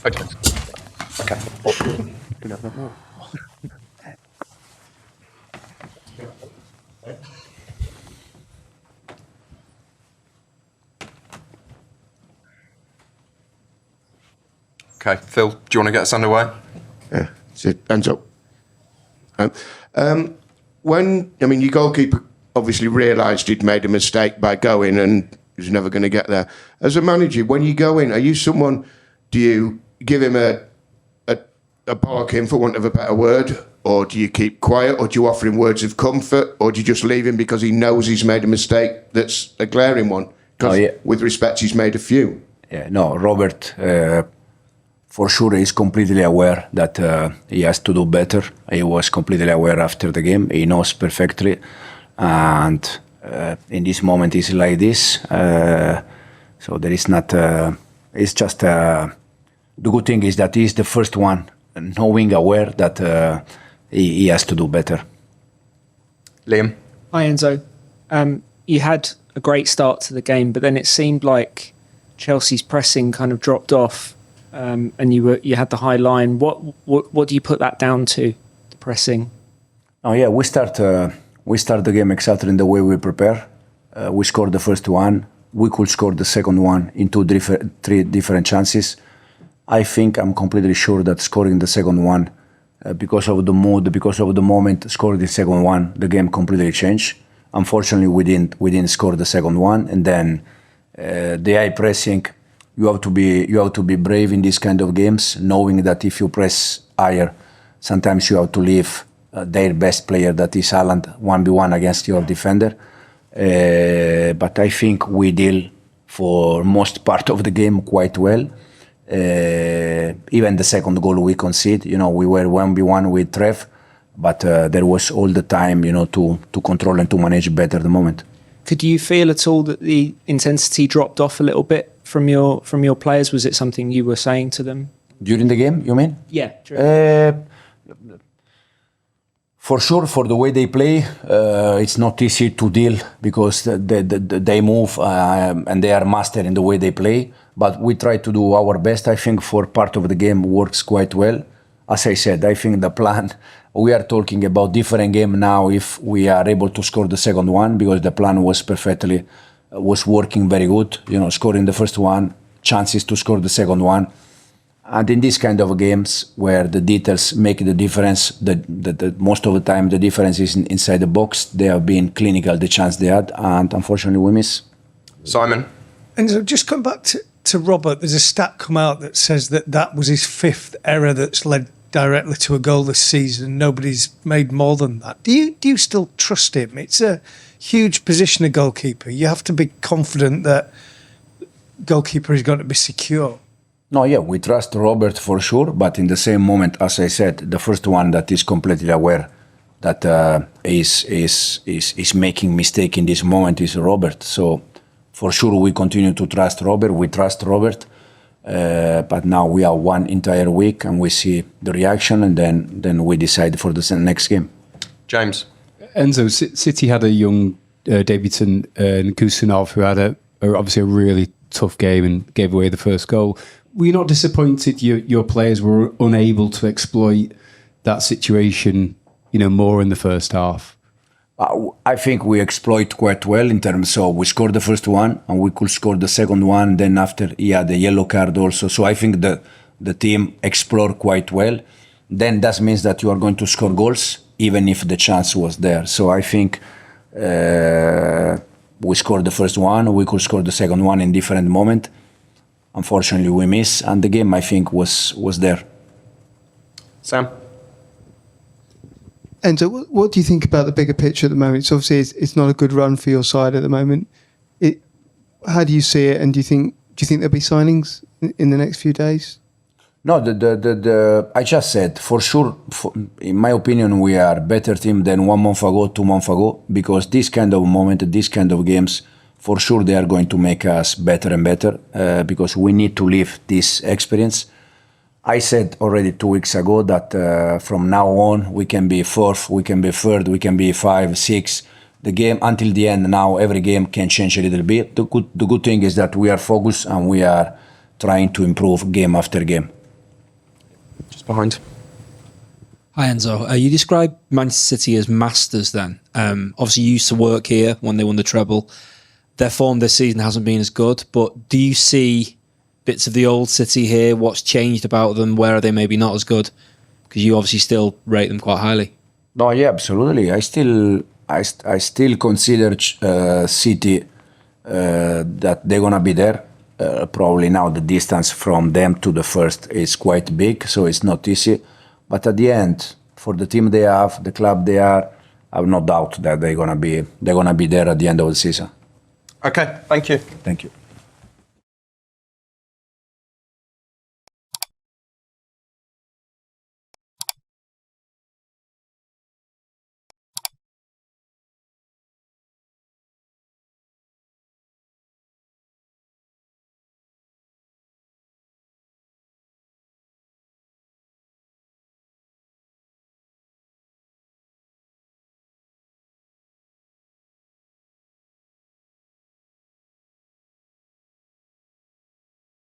Okay. Okay, Phil, do you want to get us underway? Yeah, Enzo. Your goalkeeper obviously realised he'd made a mistake by going and he was never going to get there. As a manager, when you go in, do you give him a bollocking, for want of a better word, or do you keep quiet, or do you offer him words of comfort, or do you just leave him because he knows he's made a mistake that's a glaring one? Because with respect, he's made a few. Yeah, no, Robert, for sure, is completely aware that he has to do better. He was completely aware after the game. He knows perfectly. And in this moment, it's like this. So there is not... it's just... the good thing is that he's the first one knowing, aware that he has to do better. Liam? Hi, Enzo. You had a great start to the game, but then it seemed like Chelsea's pressing kind of dropped off, and you had the high line. What do you put that down to, the pressing? Oh yeah, we start the game exactly in the way we prepare. We scored the first one. We could score the second one in three different chances. I think I'm completely sure that scoring the second one, because of the mood, because of the moment, scoring the second one, the game completely changed. Unfortunately, we didn't score the second one, and then the high pressing. You have to be brave in these kind of games, knowing that if you press higher, sometimes you have to leave their best player, that is Haaland, 1v1 against your defender. But I think we deal for most part of the game quite well. Even the second goal we concede, we were 1v1 with Trev, but there was all the time, to control and to manage better the moment. Could you feel at all that the intensity dropped off a little bit from your players? Was it something you were saying to them during the game? You mean? Yeah. For sure, for the way they play, it's not easy to deal because they move and they are master in the way they play. But we try to do our best. I think for part of the game works quite well. As I said, I think the plan, we are talking about different game now if we are able to score the second one, because the plan was working very good. Scoring the first one, chances to score the second one. And in these kind of games where the details make the difference, the most of the time the difference is inside the box. They have been clinical, the chance they had, and unfortunately we miss. Simon? And so just come back to Robert, there's a stat come out that says that was his 5th error that's led directly to a goal this season. Nobody's made more than that. Do you still trust him? It's a huge position, a goalkeeper. You have to be confident that goalkeeper is going to be secure. No, yeah, we trust Robert for sure, but in the same moment, as I said, the first one that is completely aware that is making mistake in this moment is Robert. So for sure we continue to trust Robert. We trust Robert, but now we are one entire week and we see the reaction, and then we decide for the next game. James? Enzo, City had a young debutant, Khusanov, who had obviously a really tough game and gave away the first goal. Were you not disappointed your players were unable to exploit that situation, more in the first half? I think we exploit quite well in terms of we scored the first one and we could score the second one. Then after, the yellow card also. So I think the team explored quite well. Then that means that you are going to score goals, even if the chance was there. So I think we scored the first one. We could score the second one in different moment. Unfortunately, we miss, and the game, I think, was there. Sam? And so what do you think about the bigger picture at the moment? So obviously, it's not a good run for your side at the moment. How do you see it, and do you think there'll be signings in the next few days? No, I just said, for sure, in my opinion, we are a better team than 1 month ago, 2 months ago, because this kind of moment, this kind of games, for sure they are going to make us better and better, because we need to live this experience. I said already 2 weeks ago that from now on we can be 4th, we can be 3rd, we can be 5, 6. The game until the end now, every game can change a little bit. The good thing is that we are focused and we are trying to improve game after game. Just behind. Hi Enzo. You describe Manchester City as masters then. Obviously you used to work here when they won the treble. Their form this season hasn't been as good, but do you see bits of the old City here? What's changed about them? Where are they maybe not as good? Because you obviously still rate them quite highly. No, yeah, absolutely. I still consider City that they're gonna be there. Probably now the distance from them to the first is quite big, so it's not easy. But at the end, for the team they have, the club they are, I have no doubt that they're gonna be there at the end of the season. Okay, thank you. Thank you.